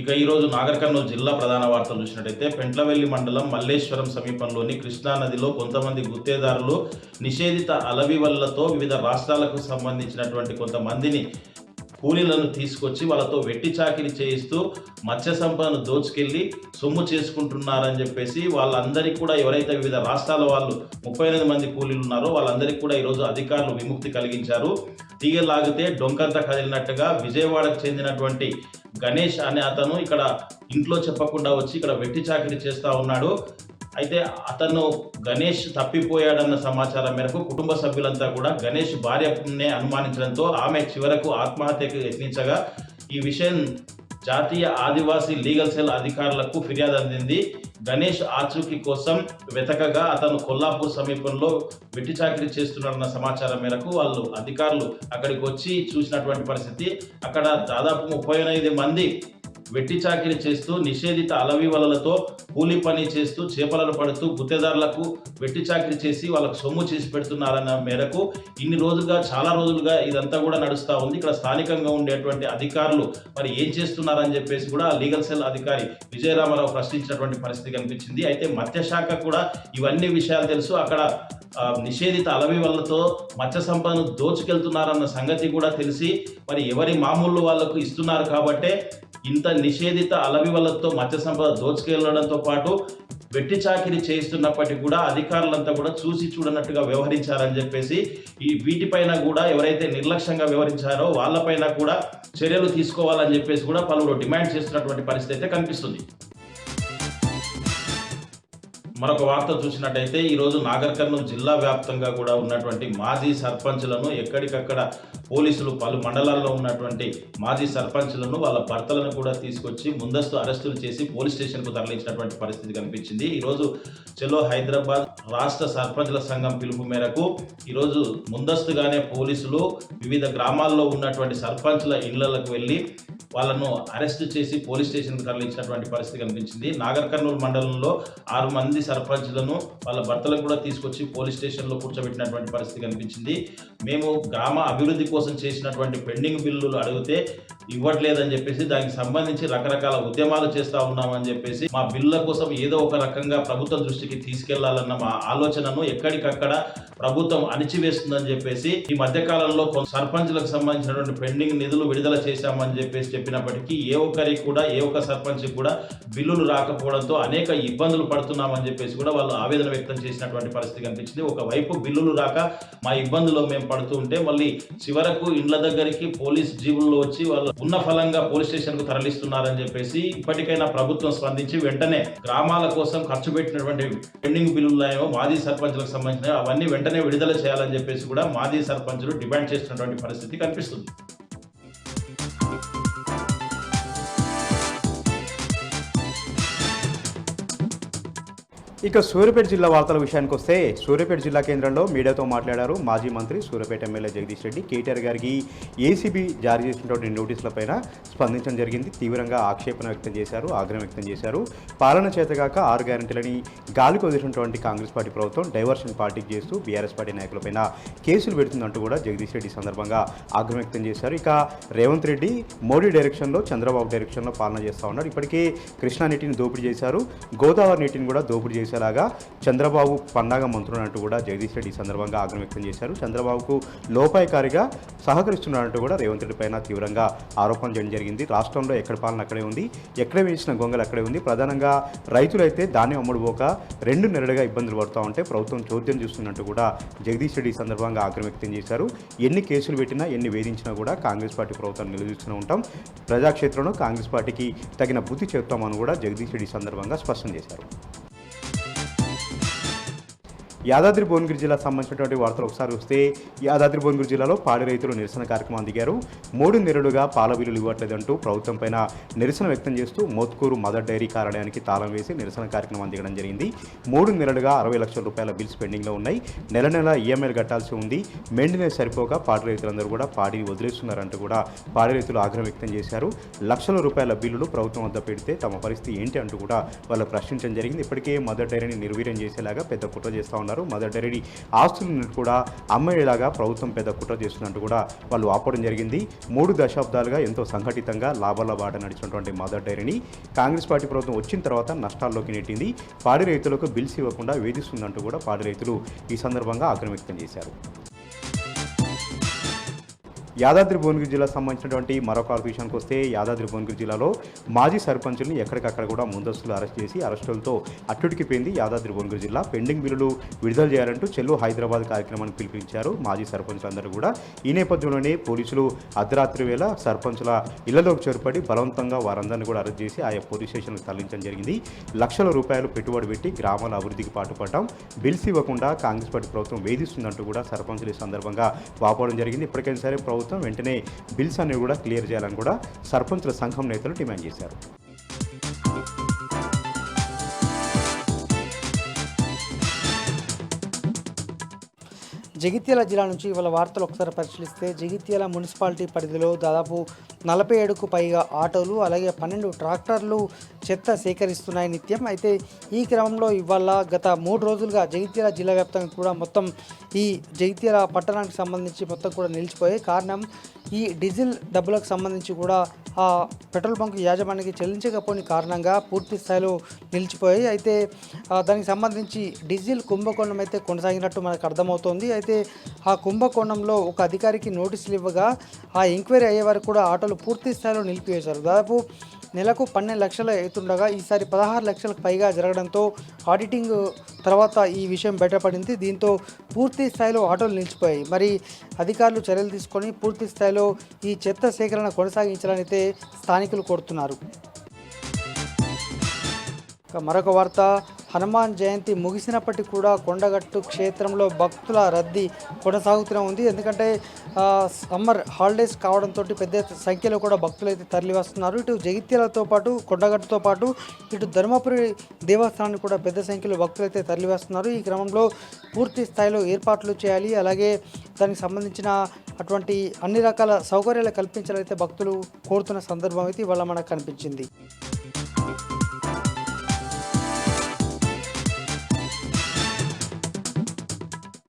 ఇక ఈరోజు నాగర్ కర్నూలు జిల్లా ప్రధాన వార్తలు చూసినట్టయితే పెంట్లవెల్లి మండలం మల్లేశ్వరం సమీపంలోని కృష్ణా నదిలో కొంతమంది గుత్తేదారులు నిషేధిత అలవివలతో వివిధ రాష్ట్రాలకు సంబంధించినటువంటి కొంతమందిని కూలీలను తీసుకొచ్చి వాళ్ళతో వెట్టి చాకిరీ చేయిస్తూ మత్స్య సంపదను దోచుకెళ్ళి సొమ్ము చేసుకుంటున్నారని చెప్పేసి వాళ్ళందరికీ కూడా ఎవరైతే వివిధ రాష్ట్రాల వాళ్ళు 38 మంది కూలీలు ఉన్నారో వాళ్ళందరికీ కూడా ఈరోజు అధికారులు విముక్తి కలిగించారు. తీగలాగితే డొంకంతా కదిలినట్టుగా విజయవాడకు చెందినటువంటి గణేష్ అనే అతను ఇక్కడ ఇంట్లో చెప్పకుండా వచ్చి ఇక్కడ వెట్టి చాకిరీ చేస్తూ ఉన్నాడు. అయితే అతను గణేష్ తప్పిపోయాడన్న సమాచారం మేరకు కుటుంబ సభ్యులంతా కూడా గణేష్ భార్యనే అనుమానించడంతో ఆమె చివరకు ఆత్మహత్యకు యత్నించగా ఈ విషయం జాతీయ ఆదివాసీ లీగల్ సెల్ అధికారులకు ఫిర్యాదు అందింది. గణేష్ ఆచూకీ కోసం వెతకగా అతను కొల్లాపూర్ సమీపంలో వెట్టి చాకిరీ చేస్తున్నాడన్న సమాచారం మేరకు వాళ్ళు అధికారులు అక్కడికి వచ్చి చూసినటువంటి పరిస్థితి. అక్కడ దాదాపు 38 మంది వెట్టి చాకిరీ చేస్తూ నిషేధిత అలవి వలలతో కూలీ పని చేస్తూ చేపలను పడుతూ గుత్తేదారులకు వెట్టి చాకిరీ చేసి వాళ్ళకు సొమ్ము చేసి పెడుతున్నారన్న మేరకు చాలా రోజులుగా ఇదంతా కూడా నడుస్తూ ఉంది. ఇక్కడ స్థానికంగా ఉండేటువంటి అధికారులు మరి ఏం చేస్తున్నారని చెప్పేసి కూడా లీగల్ సెల్ అధికారి విజయరామారావు ప్రశ్నించినటువంటి పరిస్థితి కనిపించింది. అయితే మత్స్యశాఖ కూడా ఇవన్నీ విషయాలు తెలుసు. అక్కడ నిషేధిత అలవి వలలతో మత్స్య సంపదను దోచుకెళ్తున్నారన్న సంగతి కూడా తెలిసి మరి ఎవరి మామూలు వాళ్లకు ఇస్తున్నారు కాబట్టే ఇంత నిషేధిత అలవి వలలతో మత్స్య సంపద దోచుకెళ్లడంతో పాటు వెట్టి చాకిరీ చేయిస్తున్నప్పటికీ కూడా అధికారులంతా కూడా చూసి చూడనట్టుగా వ్యవహరించారని చెప్పేసి వీటిపైన కూడా ఎవరైతే నిర్లక్ష్యంగా వ్యవహరించారో వాళ్ళపైన కూడా చర్యలు తీసుకోవాలని చెప్పేసి కూడా పలువురు డిమాండ్ చేస్తున్నటువంటి పరిస్థితి అయితే కనిపిస్తుంది. మరొక వార్త చూసినట్టయితే ఈరోజు నాగర్ కర్నూలు జిల్లా వ్యాప్తంగా కూడా ఉన్నటువంటి మాజీ సర్పంచ్లను ఎక్కడికక్కడ పోలీసులు పలు మండలాల్లో ఉన్నటువంటి మాజీ సర్పంచ్లను వాళ్ళ భర్తలను కూడా తీసుకొచ్చి ముందస్తు అరెస్టులు చేసి పోలీస్ స్టేషన్కు తరలించినటువంటి పరిస్థితి కనిపించింది. ఈరోజు చలో హైదరాబాద్ రాష్ట్ర సర్పంచ్ల సంఘం పిలుపు మేరకు ఈరోజు ముందస్తుగానే పోలీసులు వివిధ గ్రామాల్లో ఉన్నటువంటి సర్పంచ్ల ఇళ్లకు వెళ్ళి వాళ్ళను అరెస్ట్ చేసి పోలీస్ స్టేషన్కు తరలించినటువంటి పరిస్థితి కనిపించింది. నాగర్ కర్నూలు మండలంలో 6 మంది సర్పంచ్లను వాళ్ళ భర్తలకు కూడా తీసుకొచ్చి పోలీస్ స్టేషన్లో కూర్చోబెట్టినటువంటి పరిస్థితి కనిపించింది. మేము గ్రామ అభివృద్ధి కోసం చేసినటువంటి పెండింగ్ బిల్లులు అడిగితే ఇవ్వట్లేదని చెప్పేసి దానికి సంబంధించి రకరకాల ఉద్యమాలు చేస్తూ ఉన్నామని చెప్పేసి మా బిల్లుల కోసం ఏదో ఒక రకంగా ప్రభుత్వం దృష్టికి తీసుకెళ్లాలన్న మా ఆలోచనను ఎక్కడికక్కడ ప్రభుత్వం అణిచివేస్తుందని చెప్పేసి ఈ మధ్యకాలంలో సర్పంచ్లకు సంబంధించినటువంటి పెండింగ్ నిధులు విడుదల చేశామని చెప్పేసి చెప్పినప్పటికీ ఏ ఒక్క సర్పంచ్ కూడా బిల్లులు రాకపోవడంతో అనేక ఇబ్బందులు పడుతున్నామని చెప్పేసి కూడా వాళ్ళు ఆవేదన వ్యక్తం చేసినటువంటి పరిస్థితి కనిపించింది. ఒకవైపు బిల్లులు రాక మా ఇబ్బందుల్లో మేము పడుతూ ఉంటే మళ్ళీ చివరకు ఇండ్ల దగ్గరికి పోలీస్ జీబుల్లో వచ్చి వాళ్ళు ఉన్న ఫలంగా పోలీస్ స్టేషన్ కు తరలిస్తున్నారని చెప్పేసి ఇప్పటికైనా ప్రభుత్వం స్పందించి వెంటనే గ్రామాల కోసం ఖర్చు పెట్టినటువంటి పెండింగ్ బిల్లులు మాజీ సర్పంచ్లకు సంబంధించిన అవన్నీ వెంటనే విడుదల చేయాలని చెప్పేసి కూడా మాజీ సర్పంచులు డిమాండ్ చేస్తున్నటువంటి పరిస్థితి కనిపిస్తుంది. ఇక సూర్యాపేట జిల్లా వార్తల విషయానికి వస్తే సూర్యాపేట జిల్లా కేంద్రంలో మీడియాతో మాట్లాడారు మాజీ మంత్రి సూర్యాపేట ఎమ్మెల్యే జగదీష్ రెడ్డి. కేటీఆర్ గారికి ఏసీబీ జారీ చేసినటువంటి నోటీసులపైన స్పందించడం జరిగింది. తీవ్రంగా ఆక్షేపణ వ్యక్తం చేశారు, ఆగ్రహం వ్యక్తం చేశారు. పాలన చేతగాక 6 గ్యారెంటీలని గాలికి వదిలినటువంటి కాంగ్రెస్ పార్టీ ప్రభుత్వం డైవర్షన్ పార్టీకి చేస్తూ బీఆర్ఎస్ పార్టీ నాయకులపైన కేసులు పెడుతుందంటూ కూడా జగదీష్ రెడ్డి సందర్భంగా ఆగ్రహం వ్యక్తం చేశారు. ఇక రేవంత్ రెడ్డి మోడీ డైరెక్షన్లో చంద్రబాబు డైరెక్షన్లో పాలన చేస్తూ ఉన్నాడు. ఇప్పటికే కృష్ణా నీటిని దోపిడీ చేశారు, గోదావరి నీటిని కూడా దోపిడీ చేశారు. చంద్రబాబు పన్నాగ మంత్రులంటూ కూడా జగదీష్ రెడ్డి సందర్భంగా ఆగ్రహం వ్యక్తం చేశారు. చంద్రబాబుకు లోపాయకారిగా సహకరిస్తున్నారంటూ కూడా రేవంత్ రెడ్డి పైన తీవ్రంగా ఆరోపణలు చేయడం జరిగింది. రాష్ట్రంలో ఎక్కడ పాలన అక్కడే ఉంది, ఎక్కడ వేసిన గొంగలు అక్కడే ఉంది. ప్రధానంగా రైతులైతే ధాన్యం అమ్ముడుపోక 2 నెలలుగా ఇబ్బందులు పడుతూ ఉంటే ప్రభుత్వం చోద్యం చూస్తున్నట్టు కూడా జగదీష్ రెడ్డి సందర్భంగా ఆగ్రహం వ్యక్తం చేశారు. ఎన్ని కేసులు పెట్టినా ఎన్ని వేధించినా కూడా కాంగ్రెస్ పార్టీ ప్రభుత్వం నిలదీస్తూనే ఉంటాం, ప్రజాక్షేత్రంలో కాంగ్రెస్ పార్టీకి తగిన బుద్ధి చెప్తామని కూడా జగదీష్ రెడ్డి సందర్భంగా స్పష్టం చేశారు. యాదాద్రి భువనగిరి జిల్లా సంబంధించినటువంటి వార్తలు ఒకసారి వస్తే యాదాద్రి భువనగిరి జిల్లాలో పాడి రైతులు నిరసన కార్యక్రమం దిగారు. 3 నెలలుగా పాల బిల్లులు ఇవ్వట్లేదంటూ ప్రభుత్వం పైన నిరసన వ్యక్తం చేస్తూ మోత్కూరు మదర్ డైరీ కార్యాలయానికి తాళం వేసి నిరసన కార్యక్రమం దిగడం జరిగింది. 3 నెలలుగా 60 లక్షల రూపాయల బిల్స్ పెండింగ్లో ఉన్నాయి. నెల ఈఎంఐలు కట్టాల్సి ఉంది. మెయింటెనెన్స్ సరిపోక పాడి రైతులందరూ కూడా పాడిని వదిలేస్తున్నారంటూ కూడా పాడి రైతులు ఆగ్రహం వ్యక్తం చేశారు. లక్షల రూపాయల బిల్లులు ప్రభుత్వం వద్ద పెడితే తమ పరిస్థితి ఏంటి అంటూ కూడా వాళ్ళు ప్రశ్నించడం జరిగింది. ఇప్పటికే మదర్ డైరీని నిర్వీర్యం చేసేలాగా పెద్ద కుట్ర చేస్తూ ఉన్నారు. చేస్తున్నారు. మదర్ డైరీ ఆస్తులను కూడా అమ్మేలాగా ప్రభుత్వం పెద్ద కుట్ర చేస్తున్నట్టు కూడా వాళ్ళు ఆపడం జరిగింది. 3 దశాబ్దాలుగా ఎంతో సంఘటితంగా లాభాల బాట నడిచినటువంటి మదర్ డైరీని కాంగ్రెస్ పార్టీ ప్రభుత్వం వచ్చిన తర్వాత నష్టాల్లోకి నెట్టింది. పాడి రైతులకు బిల్స్ ఇవ్వకుండా వేధిస్తుందంటూ కూడా పాడి రైతులు ఈ సందర్భంగా ఆగ్రహం వ్యక్తం చేశారు. యాదాద్రి భువనగిరి జిల్లాకు సంబంధించినటువంటి మరొక విషయానికి వస్తే యాదాద్రి భువనగిరి జిల్లాలో మాజీ సర్పంచుల్ని ఎక్కడికక్కడ కూడా ముందస్తులు అరెస్ట్ చేసి అరెస్టులతో అట్టుడికిపోయింది యాదాద్రి భువనగిరి జిల్లా. పెండింగ్ బిల్లులు విడుదల చేయాలంటూ చెల్లో హైదరాబాద్ కార్యక్రమాన్ని పిలిపించారు మాజీ సర్పంచులందరూ కూడా. ఈ నేపథ్యంలోనే పోలీసులు అర్ధరాత్రి వేళ సర్పంచుల ఇళ్లలోకి చేరుపడి బలవంతంగా వారందరినీ కూడా అరెస్ట్ చేసి ఆయా పోలీస్ స్టేషన్లకు తరలించడం జరిగింది. లక్షల రూపాయలు పెట్టుబడి పెట్టి గ్రామాల అభివృద్ధికి పాటుపడటం, బిల్స్ ఇవ్వకుండా కాంగ్రెస్ పార్టీ ప్రభుత్వం వేధిస్తుందంటూ కూడా సర్పంచులు ఈ సందర్భంగా వాపోవడం జరిగింది. ఇప్పటికైనా సరే ప్రభుత్వం వెంటనే బిల్స్ అనేవి కూడా క్లియర్ చేయాలని కూడా సర్పంచుల సంఘం నేతలు డిమాండ్ చేశారు. జగిత్యాల జిల్లా నుంచి ఇవాళ వార్తలు ఒకసారి పరిశీలిస్తే జగిత్యాల మున్సిపాలిటీ పరిధిలో దాదాపు 47కు పైగా ఆటోలు అలాగే 12 ట్రాక్టర్లు చెత్త సేకరిస్తున్నాయి నిత్యం. అయితే ఈ క్రమంలో ఇవాళ గత 3 రోజులుగా జగిత్యాల జిల్లా వ్యాప్తంగా కూడా మొత్తం ఈ జగిత్యాల పట్టణానికి సంబంధించి మొత్తం కూడా నిలిచిపోయాయి. కారణం ఈ డీజిల్ డబ్బులకు సంబంధించి కూడా ఆ పెట్రోల్ బంక్ యాజమాన్యానికి చెల్లించకపోని కారణంగా పూర్తి స్థాయిలో నిలిచిపోయాయి. అయితే దానికి సంబంధించి డీజిల్ కుంభకోణం అయితే కొనసాగినట్టు మనకు అర్థమవుతోంది. అయితే ఆ కుంభకోణంలో ఒక అధికారికి నోటీసులు ఇవ్వగా ఆ ఎంక్వైరీ అయ్యే వరకు కూడా ఆటోలు పూర్తి స్థాయిలో నిలిపివేశారు. దాదాపు నెలకు 12 లక్షలు అవుతుండగా ఈసారి 16 లక్షలకు పైగా జరగడంతో ఆడిటింగ్ తర్వాత ఈ విషయం బయటపడింది. దీంతో పూర్తి స్థాయిలో ఆటోలు నిలిచిపోయాయి. మరి అధికారులు చర్యలు తీసుకొని పూర్తి స్థాయిలో ఈ చెత్త సేకరణ కొనసాగించాలని అయితే స్థానికులు కోరుతున్నారు. మరొక వార్త, హనుమాన్ జయంతి ముగిసినప్పటికీ కూడా కొండగట్టు క్షేత్రంలో భక్తుల రద్దీ కొనసాగుతూనే ఉంది. ఎందుకంటే సమ్మర్ హాలిడేస్ కావడంతో పెద్ద సంఖ్యలో కూడా భక్తులు అయితే తరలి వస్తున్నారు. ఇటు జగిత్యాలతో పాటు కొండగట్టుతో పాటు ఇటు ధర్మపురి దేవస్థానానికి కూడా పెద్ద సంఖ్యలో భక్తులు అయితే తరలి వస్తున్నారు. ఈ క్రమంలో పూర్తి స్థాయిలో ఏర్పాట్లు చేయాలి, అలాగే దానికి సంబంధించిన అటువంటి అన్ని రకాల సౌకర్యాలు కల్పించాలైతే భక్తులు కోరుతున్న సందర్భం అయితే ఇవాళ మనకు కనిపించింది.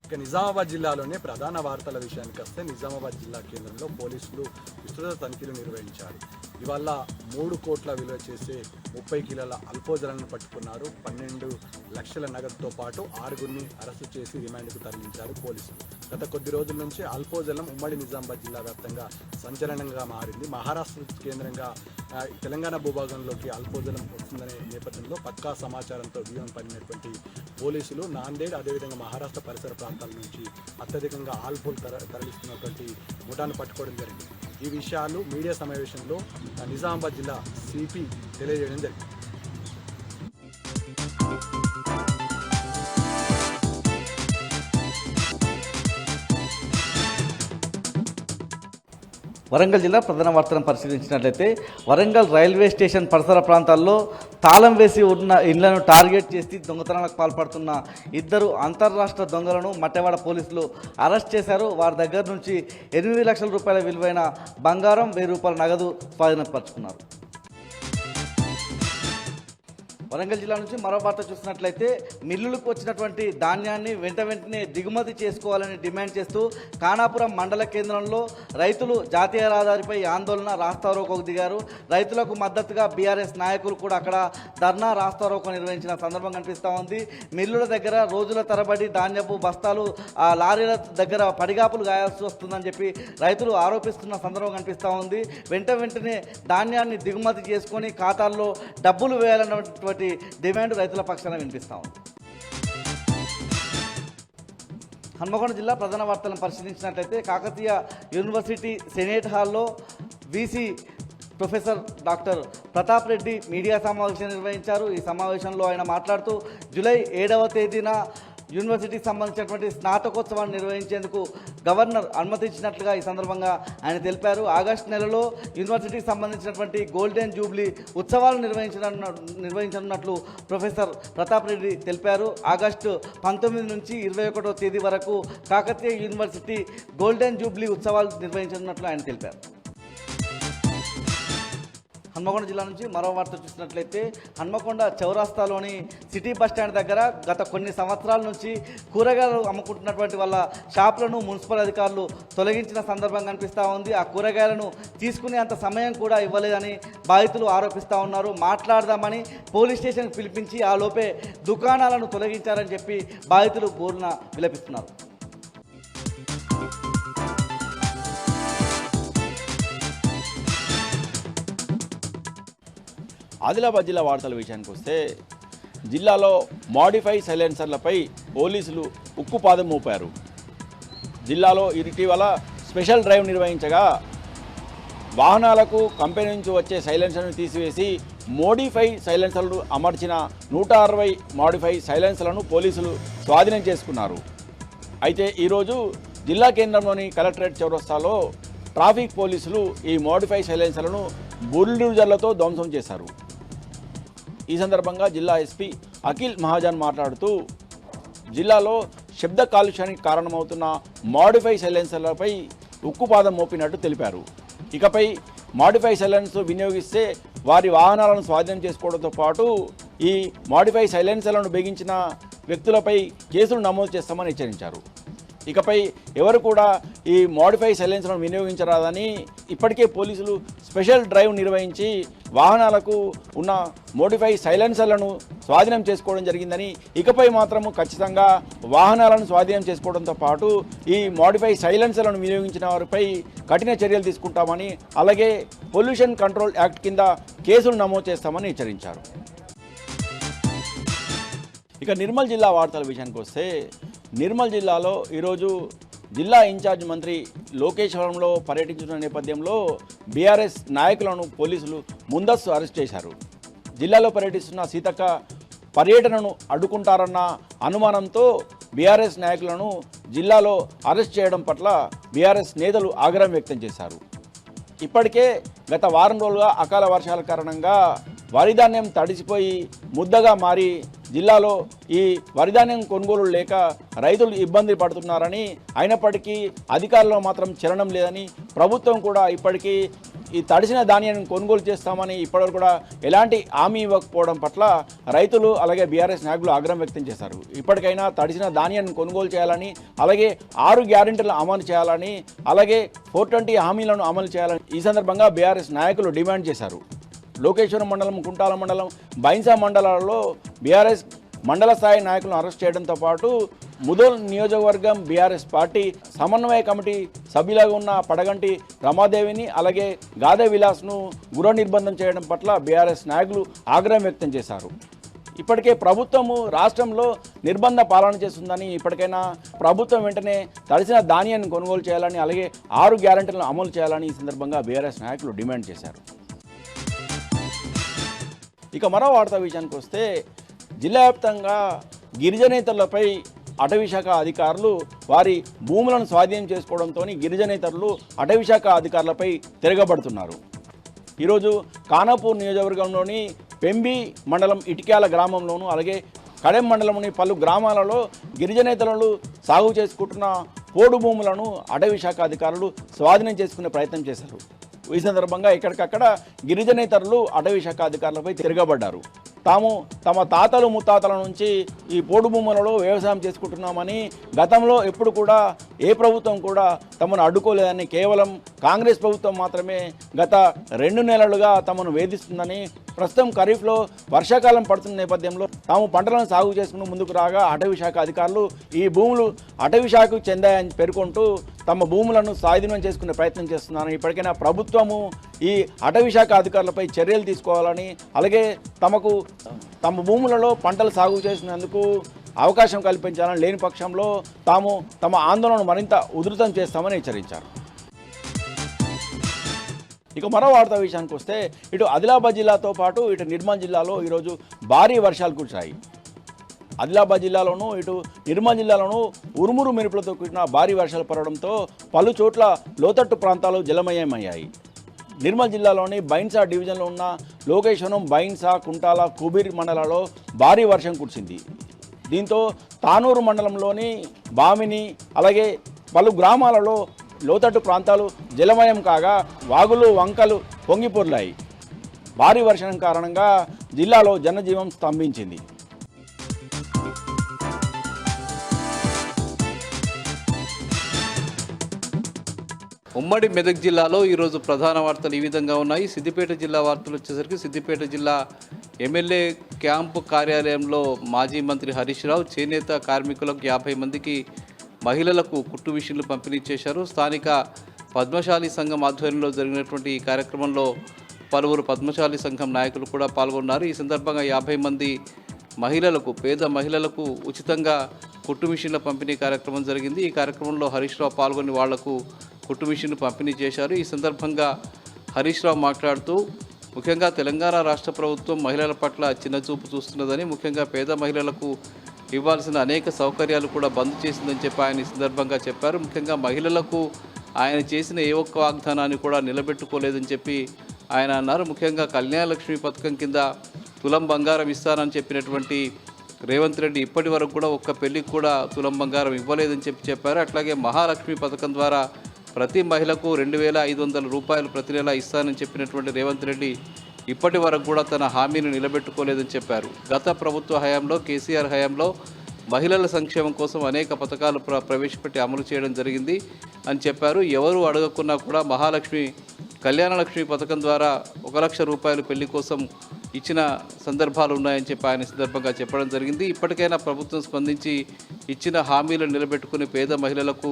ఇక నిజామాబాద్ జిల్లాలోనే ప్రధాన వార్తల విషయానికి వస్తే నిజామాబాద్ జిల్లా కేంద్రంలో పోలీసులు విస్తృత తనిఖీలు నిర్వహించారు. ఇవాళ 3 కోట్ల విలువ చేసే 30 కిలోల అల్పోజలను పట్టుకున్నారు. 12 లక్షల నగదుతో పాటు 6గురిని అరెస్టు చేసి రిమాండ్కు తరలించారు పోలీసులు. గత కొద్ది రోజుల నుంచి అల్పోజలం ఉమ్మడి నిజామాబాద్ జిల్లా వ్యాప్తంగా సంచలనంగా మారింది. మహారాష్ట్ర కేంద్రంగా తెలంగాణ భూభాగంలోకి అల్పోజలం వస్తుందనే నేపథ్యంలో పక్కా సమాచారంతో వ్యూహం పడినటువంటి పోలీసులు నాందేడ్ అదేవిధంగా మహారాష్ట్ర పరిసర ప్రాంతాల నుంచి అత్యధికంగా ఆల్పోల్ తరలిస్తున్నటువంటి ముఠాను పట్టుకోవడం జరిగింది. ఈ విషయాలు మీడియా సమావేశంలో నిజామాబాద్ జిల్లా సిపి తెలియజేయడం జరిగింది. వరంగల్ జిల్లా ప్రధాన వార్తలను పరిశీలించినట్లయితే వరంగల్ రైల్వే స్టేషన్ పరిసర ప్రాంతాల్లో తాళం వేసి ఉన్న ఇళ్లను టార్గెట్ చేసి దొంగతనాలకు పాల్పడుతున్న 2 అంతర్రాష్ట్ర దొంగలను మట్టెవాడ పోలీసులు అరెస్ట్ చేశారు. వారి దగ్గర నుంచి 8 లక్షల రూపాయల విలువైన బంగారం, 1000 రూపాయల నగదు స్వాధీనపరుచుకున్నారు. వరంగల్ జిల్లా నుంచి మరో వార్త చూసినట్లయితే మిల్లులకు వచ్చినటువంటి ధాన్యాన్ని వెంటనే దిగుమతి చేసుకోవాలని డిమాండ్ చేస్తూ ఖానాపురం మండల కేంద్రంలో రైతులు జాతీయ రహదారిపై ఆందోళన రాస్తారోకోకు దిగారు. రైతులకు మద్దతుగా బీఆర్ఎస్ నాయకులు కూడా అక్కడ ధర్నా రాస్తారోకో నిర్వహించిన సందర్భం కనిపిస్తూ ఉంది. మిల్లుల దగ్గర రోజుల తరబడి ధాన్యపు బస్తాలు ఆ లారీల దగ్గర పడిగాపులు గాయాల్సి వస్తుందని చెప్పి రైతులు ఆరోపిస్తున్న సందర్భం కనిపిస్తూ ఉంది. వెంటనే ధాన్యాన్ని దిగుమతి చేసుకొని ఖాతాల్లో డబ్బులు వేయాలన్నటువంటి డిమాండ్ రైతుల పక్షాన వినిపిస్తా ఉంది. హన్మకొండ జిల్లా ప్రధాన వార్తలను పరిశీలించినట్లయితే కాకతీయ యూనివర్సిటీ సెనేట్ హాల్లో VC professor doctor Pratap Reddy media సమావేశం నిర్వహించారు. ఈ సమావేశంలో ఆయన మాట్లాడుతూ జూలై 7వ తేదీన యూనివర్సిటీకి సంబంధించినటువంటి స్నాతకోత్సవాన్ని నిర్వహించేందుకు గవర్నర్ అనుమతించినట్లుగా ఈ సందర్భంగా ఆయన తెలిపారు. ఆగస్టు నెలలో యూనివర్సిటీకి సంబంధించినటువంటి గోల్డెన్ జూబ్లీ ఉత్సవాలు నిర్వహించనున్నట్లు ప్రొఫెసర్ ప్రతాప్ రెడ్డి తెలిపారు. ఆగస్టు 19 నుంచి 21వ తేదీ వరకు కాకతీయ యూనివర్సిటీ గోల్డెన్ జూబ్లీ ఉత్సవాలు నిర్వహించనున్నట్లు ఆయన తెలిపారు. హన్మకొండ జిల్లా నుంచి మరో వార్త చూసినట్లయితే హన్మకొండ చౌరాస్తాలోని సిటీ బస్ స్టాండ్ దగ్గర గత కొన్ని సంవత్సరాల నుంచి కూరగాయలు అమ్ముకుంటున్నటువంటి వాళ్ళ షాపులను మున్సిపల్ అధికారులు తొలగించిన సందర్భం కనిపిస్తూ ఉంది. ఆ కూరగాయలను తీసుకునే అంత సమయం కూడా ఇవ్వలేదని బాధితులు ఆరోపిస్తూ ఉన్నారు. మాట్లాడదామని పోలీస్ స్టేషన్కి పిలిపించి ఆ లోపే దుకాణాలను తొలగించారని చెప్పి బాధితులు బోరున విలపిస్తున్నారు. ఆదిలాబాద్ జిల్లా వార్తల విషయానికి వస్తే జిల్లాలో మాడిఫై సైలెన్సర్లపై పోలీసులు ఉక్కుపాదం మోపారు. జిల్లాలో ఇటీవల స్పెషల్ డ్రైవ్ నిర్వహించగా వాహనాలకు కంపెనీ నుంచి వచ్చే సైలెన్సర్ను తీసివేసి మోడిఫై సైలెన్సర్లు అమర్చిన 160 మాడిఫై సైలెన్సర్లను పోలీసులు స్వాధీనం చేసుకున్నారు. అయితే ఈరోజు జిల్లా కేంద్రంలోని కలెక్టరేట్ చౌరస్తాలో ట్రాఫిక్ పోలీసులు ఈ మోడిఫై సైలెన్సర్లను బుల్డోజర్లతో ధ్వంసం చేశారు. ఈ సందర్భంగా జిల్లా ఎస్పీ అఖిల్ మహాజన్ మాట్లాడుతూ జిల్లాలో శబ్ద కాలుష్యానికి కారణమవుతున్న మాడిఫై సైలెన్సర్లపై ఉక్కుపాదం మోపినట్టు తెలిపారు. ఇకపై మాడిఫై సైలెన్సర్ వినియోగిస్తే వారి వాహనాలను స్వాధీనం చేసుకోవడంతో పాటు ఈ మాడిఫై సైలెన్సర్లను బిగించిన వ్యక్తులపై కేసులు నమోదు చేస్తామని హెచ్చరించారు. ఇకపై ఎవరు కూడా ఈ మాడిఫై సైలెన్సర్లను వినియోగించరాదని ఇప్పటికే పోలీసులు స్పెషల్ డ్రైవ్ నిర్వహించి వాహనాలకు ఉన్న మోడిఫై సైలెన్సర్లను స్వాధీనం చేసుకోవడం జరిగిందని, ఇకపై మాత్రము ఖచ్చితంగా వాహనాలను స్వాధీనం చేసుకోవడంతో పాటు ఈ మోడిఫై సైలెన్సర్లను వినియోగించిన వారిపై కఠిన చర్యలు తీసుకుంటామని, అలాగే పొల్యూషన్ కంట్రోల్ యాక్ట్ కింద కేసులు నమోదు చేస్తామని హెచ్చరించారు. ఇక నిర్మల్ జిల్లా వార్తల విషయానికి వస్తే నిర్మల్ జిల్లాలో ఈరోజు జిల్లా ఇన్ఛార్జ్ మంత్రి లోకేశ్వరంలో పర్యటించిన నేపథ్యంలో బీఆర్ఎస్ నాయకులను పోలీసులు ముందస్తు అరెస్ట్ చేశారు. జిల్లాలో పర్యటిస్తున్న సీతక్క పర్యటనను అడ్డుకుంటారన్న అనుమానంతో బీఆర్ఎస్ నాయకులను జిల్లాలో అరెస్ట్ చేయడం పట్ల బీఆర్ఎస్ నేతలు ఆగ్రహం వ్యక్తం చేశారు. ఇప్పటికే గత వారం రోజులుగా అకాల వర్షాల కారణంగా వరిధాన్యం తడిసిపోయి ముద్దగా మారి జిల్లాలో ఈ వరిధాన్యం కొనుగోలు లేక రైతులు ఇబ్బంది పడుతున్నారని, అయినప్పటికీ అధికారుల్లో మాత్రం చలనం లేదని, ప్రభుత్వం కూడా ఇప్పటికీ ఈ తడిసిన ధాన్యాన్ని కొనుగోలు చేస్తామని ఇప్పటివరకు కూడా ఎలాంటి హామీ ఇవ్వకపోవడం పట్ల రైతులు అలాగే బీఆర్ఎస్ నాయకులు ఆగ్రహం వ్యక్తం చేశారు. ఇప్పటికైనా తడిసిన ధాన్యాన్ని కొనుగోలు చేయాలని, అలాగే 6 గ్యారెంటీలను అమలు చేయాలని, అలాగే 420 హామీలను అమలు చేయాలని ఈ సందర్భంగా బీఆర్ఎస్ నాయకులు డిమాండ్ చేశారు. లోకేశ్వరం మండలం, కుంటాల మండలం, బైన్సా మండలాల్లో బీఆర్ఎస్ మండల స్థాయి నాయకులను అరెస్ట్ చేయడంతో పాటు ముదోల్ నియోజకవర్గం బీఆర్ఎస్ పార్టీ సమన్వయ కమిటీ సభ్యులుగా ఉన్న పడగంటి రమాదేవిని అలాగే గాదే విలాస్ను గృహ నిర్బంధం చేయడం పట్ల బీఆర్ఎస్ నాయకులు ఆగ్రహం వ్యక్తం చేశారు. ఇప్పటికే ప్రభుత్వము రాష్ట్రంలో నిర్బంధ పాలన చేస్తుందని, ఇప్పటికైనా ప్రభుత్వం వెంటనే తడిసిన ధాన్యాన్ని కొనుగోలు చేయాలని, అలాగే 6 గ్యారెంటీలను అమలు చేయాలని ఈ సందర్భంగా బీఆర్ఎస్ నాయకులు డిమాండ్ చేశారు. ఇక మరో వార్తా విషయానికి వస్తే జిల్లా వ్యాప్తంగా గిరిజనేతరులపై అటవీశాఖ అధికారులు వారి భూములను స్వాధీనం చేసుకోవడంతో గిరిజనేతరులు అటవీశాఖ అధికారులపై తిరగబడుతున్నారు. ఈరోజు ఖానాపూర్ నియోజకవర్గంలోని పెంబి మండలం ఇటిక్యాల గ్రామంలోను అలాగే కడెం మండలంలోని పలు గ్రామాలలో గిరిజనేతరులు సాగు చేసుకుంటున్న పోడు భూములను అటవీశాఖ అధికారులు స్వాధీనం చేసుకునే ప్రయత్నం చేశారు. ఈ సందర్భంగా ఎక్కడికక్కడ గిరిజనేతరులు అటవీశాఖ అధికారులపై తిరగబడ్డారు. తాము తమ తాతలు ముత్తాతల నుంచి ఈ పోడు భూములలో వ్యవసాయం చేసుకుంటున్నామని, గతంలో ఎప్పుడు కూడా ఏ ప్రభుత్వం కూడా తమను అడ్డుకోలేదని, కేవలం కాంగ్రెస్ ప్రభుత్వం మాత్రమే గత 2 నెలలుగా తమను వేధిస్తుందని, ప్రస్తుతం ఖరీఫ్లో వర్షాకాలం పడుతున్న నేపథ్యంలో తాము పంటలను సాగు చేసుకుని ముందుకు రాగా అటవీశాఖ అధికారులు ఈ భూములు అటవీశాఖకు చెందాయని పేర్కొంటూ తమ భూములను స్వాధీనం చేసుకునే ప్రయత్నం చేస్తున్నారు. ఇప్పటికైనా ప్రభుత్వము ఈ అటవీశాఖ అధికారులపై చర్యలు తీసుకోవాలని, అలాగే తమ భూములలో పంటలు సాగు చేసినందుకు అవకాశం కల్పించాలని, లేని పక్షంలో తాము తమ ఆందోళనను మరింత ఉధృతం చేస్తామని హెచ్చరించారు. ఇక మరో వార్తా విషయానికి వస్తే ఇటు ఆదిలాబాద్ జిల్లాతో పాటు ఇటు నిర్మల్ జిల్లాలో ఈరోజు భారీ వర్షాలు కురిశాయి. ఆదిలాబాద్ జిల్లాలోనూ ఇటు నిర్మల్ జిల్లాలోనూ ఉరుమురు మెరుపులతో కూడిన భారీ వర్షాలు పడడంతో పలు చోట్ల లోతట్టు ప్రాంతాలు జలమయమయ్యాయి. నిర్మల్ జిల్లాలోని బైన్సా డివిజన్లో ఉన్న లోకేశ్వరం, బైన్సా, కుంటాల, కుబీర్ మండలాల్లో భారీ వర్షం కురిసింది. దీంతో తానూరు మండలంలోని బామిని అలాగే పలు గ్రామాలలో లోతట్టు ప్రాంతాలు జలమయం కాగా వాగులు, వంకలు పొంగిపొర్లాయి. భారీ వర్షం కారణంగా జిల్లాలో జనజీవనం స్తంభించింది. ఉమ్మడి మెదక్ జిల్లాలో ఈరోజు ప్రధాన వార్తలు ఈ విధంగా ఉన్నాయి. సిద్దిపేట జిల్లా వార్తలు వచ్చేసరికి సిద్దిపేట జిల్లా ఎమ్మెల్యే క్యాంపు కార్యాలయంలో మాజీ మంత్రి హరీష్ రావు చేనేత కార్మికులకు 50 మందికి మహిళలకు కుట్టు మిషన్లు పంపిణీ చేశారు. స్థానిక పద్మశాలి సంఘం ఆధ్వర్యంలో జరిగినటువంటి ఈ కార్యక్రమంలో పలువురు పద్మశాలి సంఘం నాయకులు కూడా పాల్గొన్నారు. ఈ సందర్భంగా 50 మంది మహిళలకు, పేద మహిళలకు ఉచితంగా కుట్టు మిషన్ల పంపిణీ కార్యక్రమం జరిగింది. ఈ కార్యక్రమంలో హరీష్ రావు పాల్గొని వాళ్లకు కుట్టు మిషన్లు పంపిణీ చేశారు. ఈ సందర్భంగా హరీష్ రావు మాట్లాడుతూ ముఖ్యంగా తెలంగాణ రాష్ట్ర ప్రభుత్వం మహిళల పట్ల చిన్నచూపు చూస్తున్నదని, ముఖ్యంగా పేద మహిళలకు ఇవ్వాల్సిన అనేక సౌకర్యాలు కూడా బంద్ చేసిందని చెప్పి ఆయన ఈ సందర్భంగా చెప్పారు. ముఖ్యంగా మహిళలకు ఆయన చేసిన ఏ ఒక్క వాగ్దానాన్ని కూడా నిలబెట్టుకోలేదని చెప్పి ఆయన అన్నారు. ముఖ్యంగా కళ్యాణలక్ష్మి పథకం కింద తులం బంగారం ఇస్తానని చెప్పినటువంటి రేవంత్ రెడ్డి ఇప్పటి వరకు కూడా ఒక్క పెళ్లికి కూడా తులం బంగారం ఇవ్వలేదని చెప్పారు. అట్లాగే మహాలక్ష్మి పథకం ద్వారా ప్రతి మహిళకు 2,500 రూపాయలు ప్రతి నెల ఇస్తానని చెప్పినటువంటి రేవంత్ రెడ్డి ఇప్పటి వరకు కూడా తన హామీని నిలబెట్టుకోలేదని చెప్పారు. గత ప్రభుత్వ హయాంలో, కేసీఆర్ హయాంలో మహిళల సంక్షేమం కోసం అనేక పథకాలు ప్రవేశపెట్టి అమలు చేయడం జరిగింది అని చెప్పారు. ఎవరు అడగకున్నా కూడా మహాలక్ష్మి, కళ్యాణలక్ష్మి పథకం ద్వారా 1 లక్ష రూపాయలు పెళ్లి కోసం ఇచ్చిన సందర్భాలు ఉన్నాయని చెప్పి ఆయన సందర్భంగా చెప్పడం జరిగింది. ఇప్పటికైనా ప్రభుత్వం స్పందించి ఇచ్చిన హామీలను నిలబెట్టుకుని పేద మహిళలకు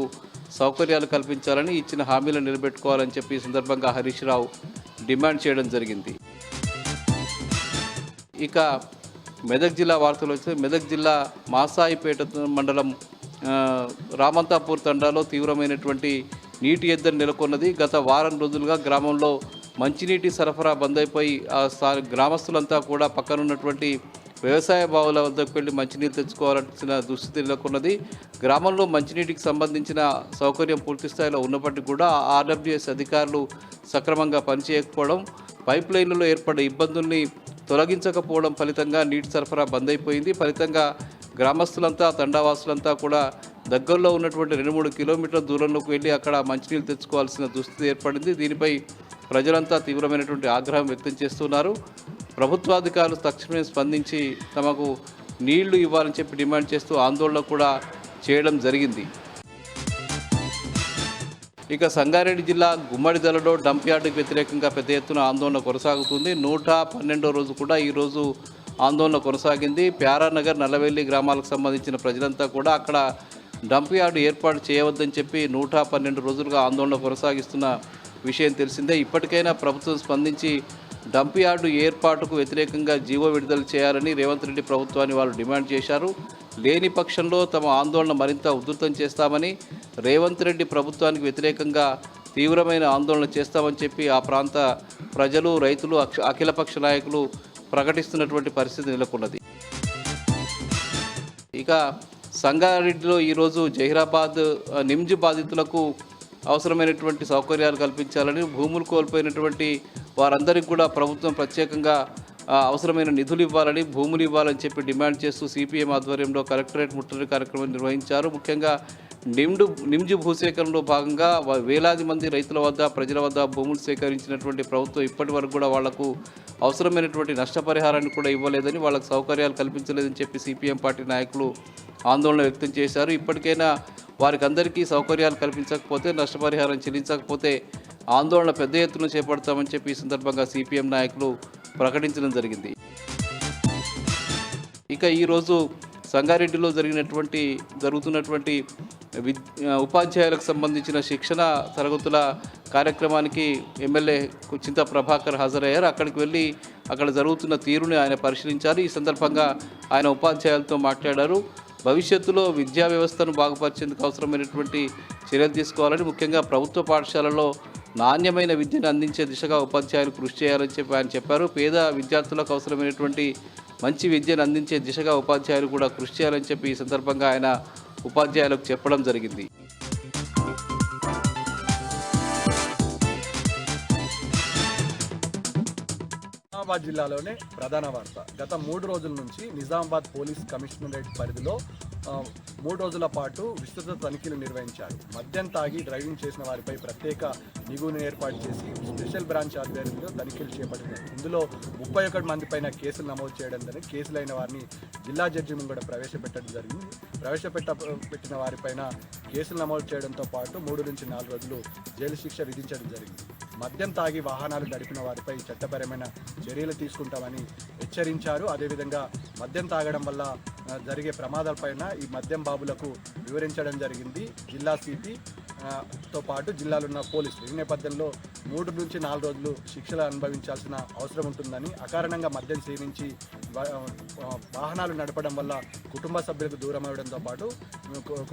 సౌకర్యాలు కల్పించాలని, ఇచ్చిన హామీలను నిలబెట్టుకోవాలని చెప్పి ఈ సందర్భంగా హరీష్ రావు డిమాండ్ చేయడం జరిగింది. ఇక మెదక్ జిల్లా వార్తలు వస్తే మెదక్ జిల్లా మాసాయిపేట మండలం రామంతాపూర్ తండాలో తీవ్రమైనటువంటి నీటి ఎద్దడి నెలకొన్నది. గత వారం రోజులుగా గ్రామంలో మంచినీటి సరఫరా బంద్ అయిపోయి గ్రామస్తులంతా కూడా పక్కనున్నటువంటి వ్యవసాయ బావుల వద్దకు వెళ్ళి మంచినీరు తెచ్చుకోవాల్సిన దుస్థితి నెలకొన్నది. గ్రామంలో మంచినీటికి సంబంధించిన సౌకర్యం పూర్తి స్థాయిలో ఉన్నప్పటికీ కూడా ఆర్డబ్ల్యూఎస్ అధికారులు సక్రమంగా పనిచేయకపోవడం, పైప్ లైన్లలో ఏర్పడ్డ ఇబ్బందుల్ని తొలగించకపోవడం ఫలితంగా నీటి సరఫరా బంద్ అయిపోయింది. ఫలితంగా గ్రామస్తులంతా, తండావాసులంతా కూడా దగ్గరలో ఉన్నటువంటి 2-3 కిలోమీటర్ల దూరంలోకి వెళ్ళి అక్కడ మంచినీళ్ళు తెచ్చుకోవాల్సిన దుస్థితి ఏర్పడింది. దీనిపై ప్రజలంతా తీవ్రమైనటువంటి ఆగ్రహం వ్యక్తం చేస్తున్నారు. ప్రభుత్వాధికారులు తక్షణమే స్పందించి తమకు నీళ్లు ఇవ్వాలని చెప్పి డిమాండ్ చేస్తూ ఆందోళన కూడా చేయడం జరిగింది. ఇక సంగారెడ్డి జిల్లా గుమ్మడిదలలో డంప్ యార్డుకు వ్యతిరేకంగా పెద్ద ఎత్తున ఆందోళన కొనసాగుతుంది. 112వ రోజు కూడా ఈరోజు ఆందోళన కొనసాగింది. ప్యారానగర్, నల్లవెల్లి గ్రామాలకు సంబంధించిన ప్రజలంతా కూడా అక్కడ డంప్ యార్డు ఏర్పాటు చేయవద్దని చెప్పి 112 రోజులుగా ఆందోళన కొనసాగిస్తున్న విషయం తెలిసిందే. ఇప్పటికైనా ప్రభుత్వం స్పందించి డంప్ యార్డు ఏర్పాటుకు వ్యతిరేకంగా జీవో విడుదల చేయాలని రేవంత్ రెడ్డి ప్రభుత్వాన్ని వాళ్ళు డిమాండ్ చేశారు. లేని పక్షంలో తమ ఆందోళన మరింత ఉధృతం చేస్తామని, రేవంత్ రెడ్డి ప్రభుత్వానికి వ్యతిరేకంగా తీవ్రమైన ఆందోళన చేస్తామని చెప్పి ఆ ప్రాంత ప్రజలు, రైతులు, అఖిలపక్ష నాయకులు ప్రకటిస్తున్నటువంటి పరిస్థితి నెలకొన్నది. ఇక సంగారెడ్డిలో ఈరోజు జహీరాబాద్ నిమ్జ్ బాధితులకు అవసరమైనటువంటి సౌకర్యాలు కల్పించాలని, భూములు కోల్పోయినటువంటి వారందరికీ కూడా ప్రభుత్వం ప్రత్యేకంగా అవసరమైన నిధులు ఇవ్వాలని, భూములు ఇవ్వాలని చెప్పి డిమాండ్ చేస్తూ సిపిఎం ఆధ్వర్యంలో కలెక్టరేట్ ముట్టడి కార్యక్రమం నిర్వహించారు. ముఖ్యంగా నిమ్జ్ భూసేకరణలో భాగంగా వేలాది మంది రైతుల వద్ద, ప్రజల వద్ద భూములు సేకరించినటువంటి ప్రభుత్వం ఇప్పటి వరకు కూడా వాళ్లకు అవసరమైనటువంటి నష్టపరిహారాన్ని కూడా ఇవ్వలేదని, వాళ్ళకు సౌకర్యాలు కల్పించలేదని చెప్పి సిపిఎం పార్టీ నాయకులు ఆందోళన వ్యక్తం చేశారు. ఇప్పటికైనా వారికి అందరికీ సౌకర్యాలు కల్పించకపోతే, నష్టపరిహారం చెల్లించకపోతే ఆందోళన పెద్ద ఎత్తున చేపడతామని చెప్పి ఈ సందర్భంగా సిపిఎం నాయకులు ప్రకటించడం జరిగింది. ఇక ఈరోజు సంగారెడ్డిలో జరుగుతున్నటువంటి ఉపాధ్యాయులకు సంబంధించిన శిక్షణ తరగతుల కార్యక్రమానికి ఎమ్మెల్యే చింతా ప్రభాకర్ హాజరయ్యారు. అక్కడికి వెళ్ళి అక్కడ జరుగుతున్న తీరుని ఆయన పరిశీలించారు. ఈ సందర్భంగా ఆయన ఉపాధ్యాయులతో మాట్లాడారు. భవిష్యత్తులో విద్యా వ్యవస్థను బాగుపరిచేందుకు అవసరమైనటువంటి చర్యలు తీసుకోవాలని, ముఖ్యంగా ప్రభుత్వ పాఠశాలలో నాణ్యమైన విద్యను అందించే దిశగా ఉపాధ్యాయులు కృషి చేయాలని చెప్పి ఆయన చెప్పారు. పేద విద్యార్థులకు అవసరమైనటువంటి మంచి విద్యను అందించే దిశగా ఉపాధ్యాయులు కూడా కృషి చేయాలని చెప్పి ఈ సందర్భంగా ఆయన ఉపాధ్యాయులకు చెప్పడం జరిగింది. నిజామాబాద్ జిల్లాలోనే ప్రధాన వార్త. గత 3 రోజుల నుంచి నిజామాబాద్ పోలీస్ కమిషనరేట్ పరిధిలో 3 రోజుల పాటు విస్తృత తనిఖీలు నిర్వహించారు. మద్యం తాగి డ్రైవింగ్ చేసిన వారిపై ప్రత్యేక నిఘును ఏర్పాటు చేసి స్పెషల్ బ్రాంచ్ ఆధ్వర్యంలో తనిఖీలు చేపట్టినారు. ఇందులో 31 మంది పైన కేసులు నమోదు చేయడం జరిగింది. కేసులైన వారిని జిల్లా జడ్జి ముంగడ ప్రవేశపెట్టడం జరిగింది. పెట్టిన వారిపైన కేసులు నమోదు చేయడంతో పాటు 3 నుంచి 4 రోజులు జైలు శిక్ష విధించడం జరిగింది. మద్యం తాగి వాహనాలు నడిపిన వారిపై చట్టపరమైన చర్యలు తీసుకుంటామని హెచ్చరించారు. అదేవిధంగా మద్యం తాగడం వల్ల జరిగే ప్రమాదాలపైన ఈ మద్యం బాబులకు వివరించడం జరిగింది. జిల్లా సిపి తో పాటు జిల్లాలో ఉన్న పోలీసులు ఈ నేపథ్యంలో 3 నుంచి 4 రోజులు శిక్షలు అనుభవించాల్సిన అవసరం ఉంటుందని, అకారణంగా మద్యం సేవించి వాహనాలు నడపడం వల్ల కుటుంబ సభ్యులకు దూరం అవడంతో పాటు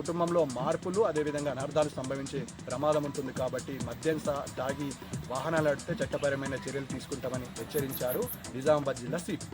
కుటుంబంలో మార్పులు అదేవిధంగా అనర్థాలు సంభవించే ప్రమాదం ఉంటుంది. కాబట్టి మద్యం తాగి వాహనాలు నడిపితే చట్టపరమైన చర్యలు తీసుకుంటామని హెచ్చరించారు నిజామాబాద్ జిల్లా సిపి.